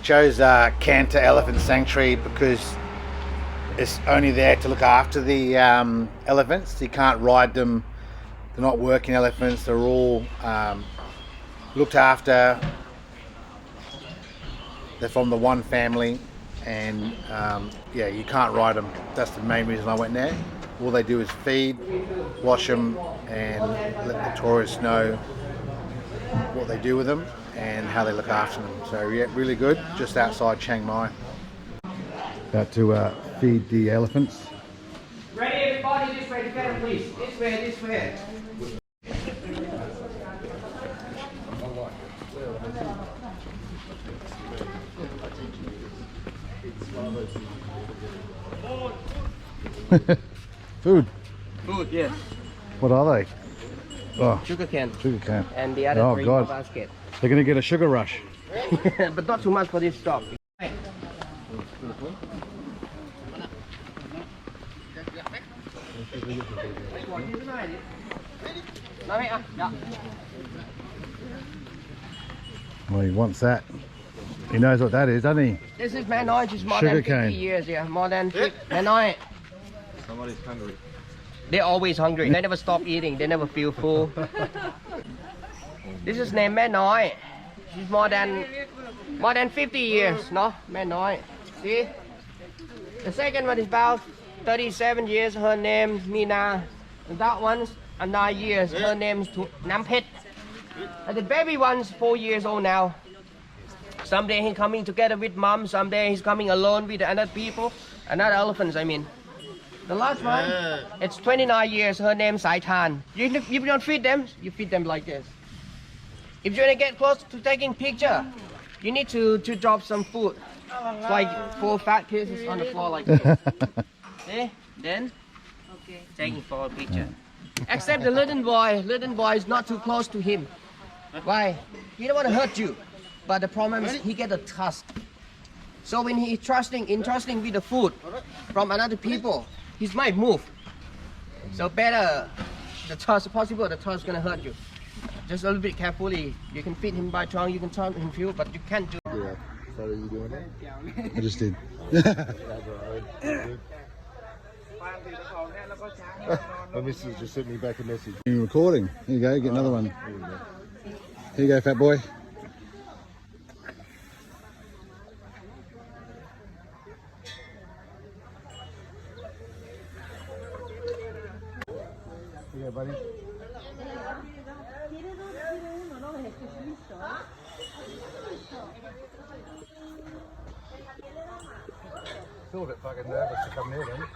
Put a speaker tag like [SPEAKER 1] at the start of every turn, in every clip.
[SPEAKER 1] chose Kanta Elephant Sanctuary because it's only there to look after the elephants. You can't ride them. They're not working elephants. They're all looked after. They're from the one family, and yeah, you can't ride them. That's the main reason I went there. All they do is feed, wash them, and let the tourists know what they do with them and how they look after them. So yeah, really good, just outside Chiang Mai. About to feed the elephants.
[SPEAKER 2] Ready, everybody, this way together, please. This way, this way.
[SPEAKER 1] Food.
[SPEAKER 2] Food, yes.
[SPEAKER 1] What are they? Oh,
[SPEAKER 2] Sugar cane.
[SPEAKER 1] sugar cane.
[SPEAKER 2] And the other three
[SPEAKER 1] God.
[SPEAKER 2] basket.
[SPEAKER 1] They're going to get a sugar rush.
[SPEAKER 2] But not too much for this stock.
[SPEAKER 1] Well, he wants that. He knows what that is, doesn't he?
[SPEAKER 2] This is Manoi, just more
[SPEAKER 1] Sugar
[SPEAKER 2] than 50
[SPEAKER 1] cane.
[SPEAKER 2] years, yeah. More than 50. Manoi.
[SPEAKER 3] Somebody's hungry.
[SPEAKER 2] They're always hungry. They never stop eating. They never feel full. This is named Manoi. She's more than 50 years, no? Manoi. See? The second one is about 37 years. Her name Mina. And that one's 9 years. Her name's Nampet. And the baby one's 4 years old now. Someday he's coming together with mom. Someday he's coming alone with other people. Another elephants, I mean. The last one, it's 29 years. Her name's Saitan. You don't feed them, you feed them like this. If you want to get close to taking picture, you need to drop some food. It's like 4 fat pieces on the floor like this. Okay, then taking for a picture. Except the little boy. Little boy is not too close to him. Why? He don't want to hurt you. But the problem is he get a tusk. So when he entrusting with the food from another people, he might move. So better the tusk, possible the tusk gonna hurt you. Just a little bit carefully. You can feed him by tongue, you can turn him feel, but you can't do.
[SPEAKER 3] Yeah. So are you doing it?
[SPEAKER 1] I just did.
[SPEAKER 3] My missus just sent me back a message.
[SPEAKER 1] You're recording. Here you go, get another one. Here you go, fat boy.
[SPEAKER 3] Yeah, buddy. Still a bit fucking nervous to come near them.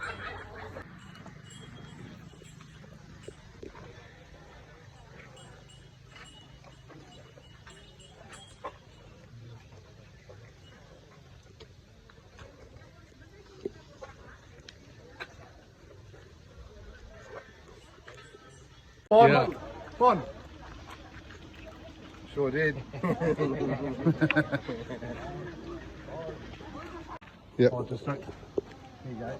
[SPEAKER 1] Yeah.
[SPEAKER 3] Fun. Sure did.
[SPEAKER 1] Yep.
[SPEAKER 3] Oh, just right. Here you go.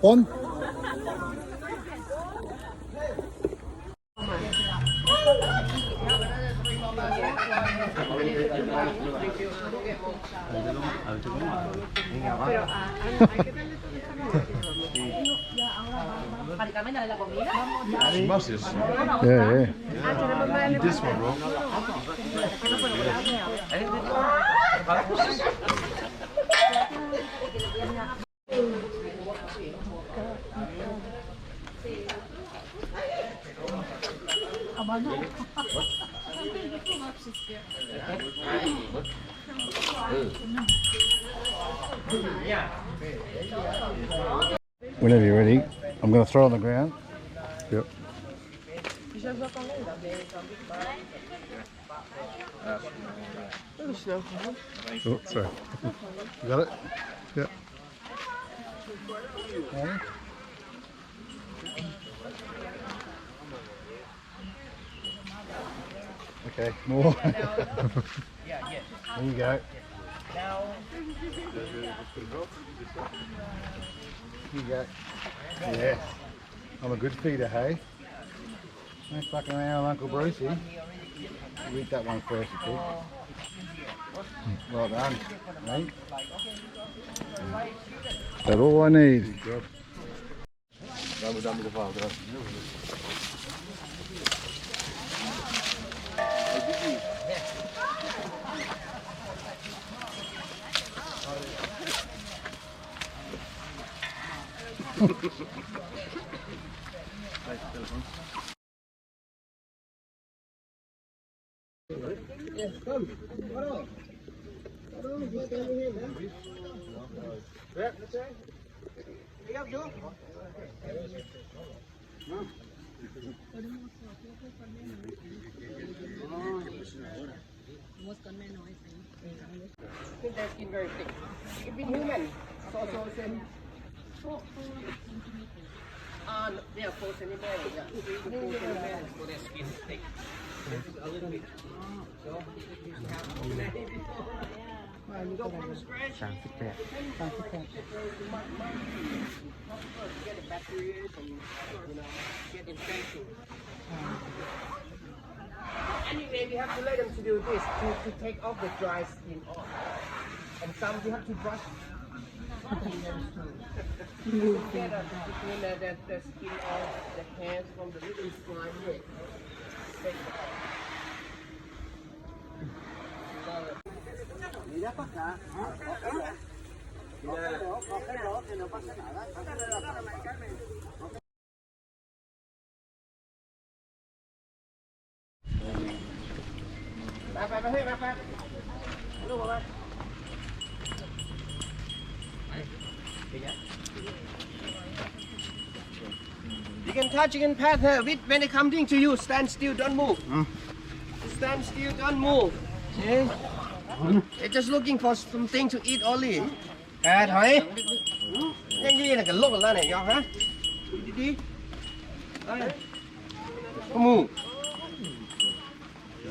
[SPEAKER 1] On.
[SPEAKER 3] Mustard.
[SPEAKER 1] Yeah.
[SPEAKER 3] This one, bro.
[SPEAKER 1] Whenever you're ready, I'm going to throw it on the ground. Yep. Oh, sorry. You got it? Yep. Okay, more. There you go.
[SPEAKER 3] You go. Yeah. I'm a good feeder, hey? Don't fucking around with Uncle Brucey. You eat that one first, you Well done, mate. That's all I need. Good job.
[SPEAKER 2] Their skin very thick. If in human, so same. They are 4 centimeters. Yeah, 3 to 4 centimeters for their skin thick. A little bit. So from scratch. Get the bacteria and get infection. Anyway, we have to let them to do this to take off the dry skin off. And some you have to brush to get the skin off the hairs from the little slime here. You can touch, you can pat her. When they come to you, stand still, don't move. Stand still, don't move. Okay? They're just looking for something to eat only. Pat hỏi. Cái gì là cái lốc là này nhau hả? Đi. Không move.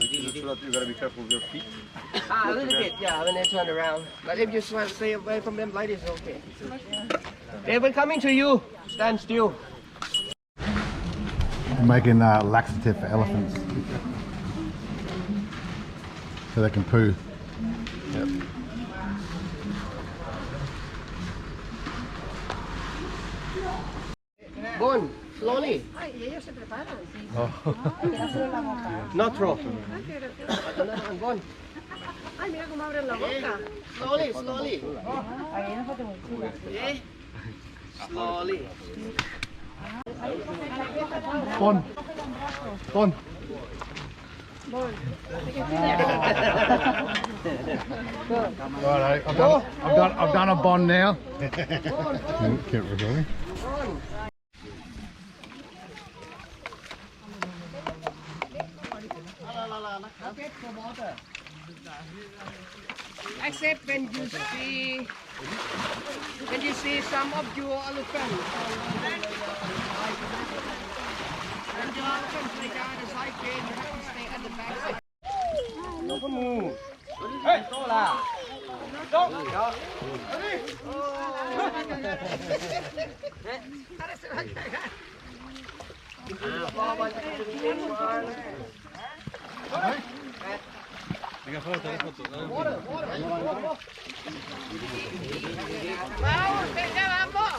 [SPEAKER 3] You gotta be careful with your feet.
[SPEAKER 2] A little bit, yeah, when they turn around. But if you stay away from them like this, okay. They will coming to you. Stand still.
[SPEAKER 1] I'm making laxative for elephants so they can poo. Yep.
[SPEAKER 2] Bon, slowly. Not throw. Another one, Bon.
[SPEAKER 4] Ay, mira cómo abren la boca.
[SPEAKER 2] Slowly, slowly. Okay. Slowly.
[SPEAKER 1] Bon. Bon. Right, I've done a bond now. Keep recording.
[SPEAKER 2] Except when you see some of your elephants. When your elephants lay down the side gate, you have to stay at the back side. No move. Hey, go la. Go.
[SPEAKER 3] Venga, foto, foto.
[SPEAKER 4] Vamos, venga, vamos.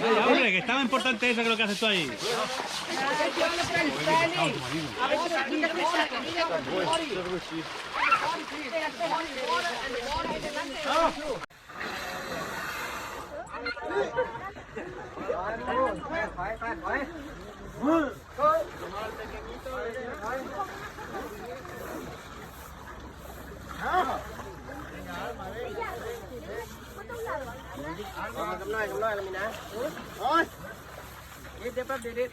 [SPEAKER 5] Oye, hombre, que estaba importante eso que lo que haces tú ahí.
[SPEAKER 2] Cầm nói là mình á. Rồi. Đi tiếp đi.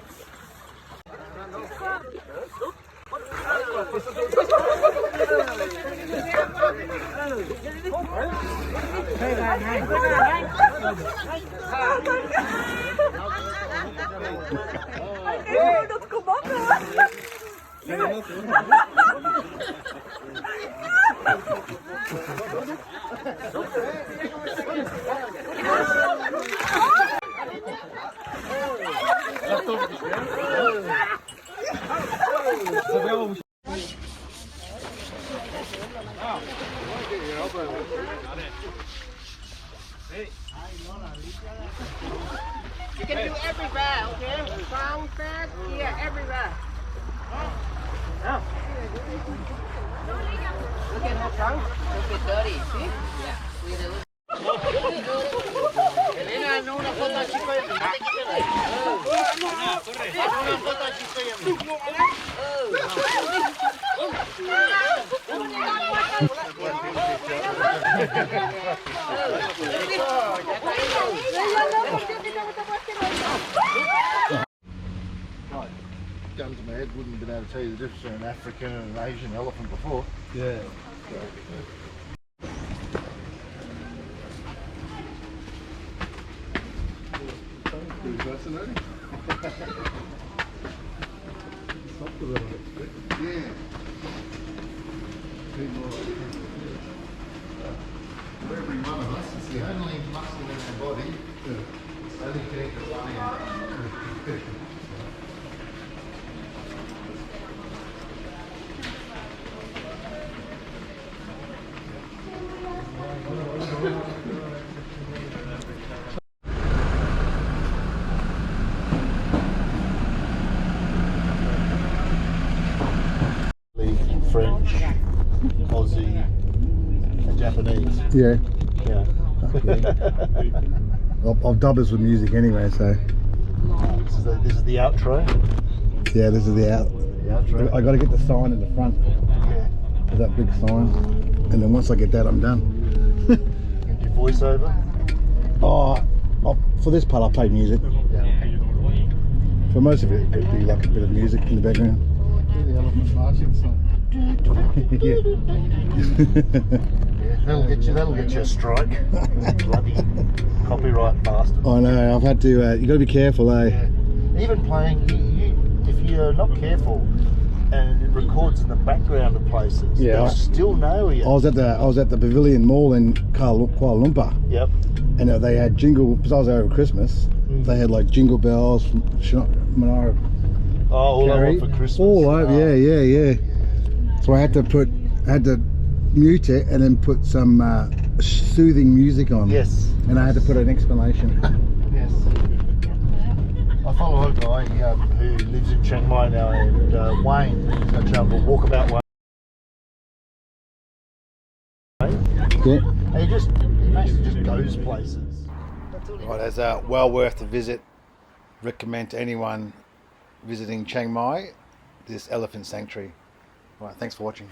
[SPEAKER 2] You can do everywhere, okay? Front, back, here, everywhere. Now. Look at how front. Look at dirty, see? Yeah. Elena, no una foto chico y una foto chico
[SPEAKER 3] Guns to my head, wouldn't have been able to tell you the difference between an African and an Asian elephant before.
[SPEAKER 1] Yeah.
[SPEAKER 3] Pretty fascinating. Yeah. For every one of us, it's the only muscle in our body. It's only connected to one end. French, Aussie, and Japanese.
[SPEAKER 1] Yeah.
[SPEAKER 3] Yeah.
[SPEAKER 1] I've dubbers with music anyway, so
[SPEAKER 3] This is the outro.
[SPEAKER 1] yeah, this is the out.
[SPEAKER 3] The outro.
[SPEAKER 1] I got to get the sign in the front,
[SPEAKER 3] Yeah.
[SPEAKER 1] that big sign, and then once I get that, I'm done.
[SPEAKER 3] You can do voiceover.
[SPEAKER 1] For this part, I play music.
[SPEAKER 3] Yeah.
[SPEAKER 1] For most of it, it'd be like a bit of music in the background.
[SPEAKER 3] The elephant marching song.
[SPEAKER 1] Yeah.
[SPEAKER 3] Yeah, that'll get you a strike. Bloody copyright bastard.
[SPEAKER 1] I know. I've had to. You got to be careful, eh?
[SPEAKER 3] Yeah. Even playing, if you're not careful, and it records in the background of places,
[SPEAKER 1] Yeah,
[SPEAKER 3] they'll
[SPEAKER 1] I-
[SPEAKER 3] still know you.
[SPEAKER 1] I was at the Pavilion Mall in Kuala Lumpur,
[SPEAKER 3] Yep.
[SPEAKER 1] and they had jingle. Because I was there over Christmas, they had like jingle bells from Menara.
[SPEAKER 3] Oh, all over for Christmas.
[SPEAKER 1] All over,
[SPEAKER 3] Oh.
[SPEAKER 1] yeah. So I had to mute it and then put some soothing music on.
[SPEAKER 3] Yes.
[SPEAKER 1] And I had to put an explanation.
[SPEAKER 3] Yes. I follow a guy who lives in Chiang Mai now, and Wayne, he's got a channel called Walkabout Wayne.
[SPEAKER 1] Yeah.
[SPEAKER 3] And he basically just goes places.
[SPEAKER 1] Right, as well worth a visit. Recommend to anyone visiting Chiang Mai, this elephant sanctuary. Right, thanks for watching.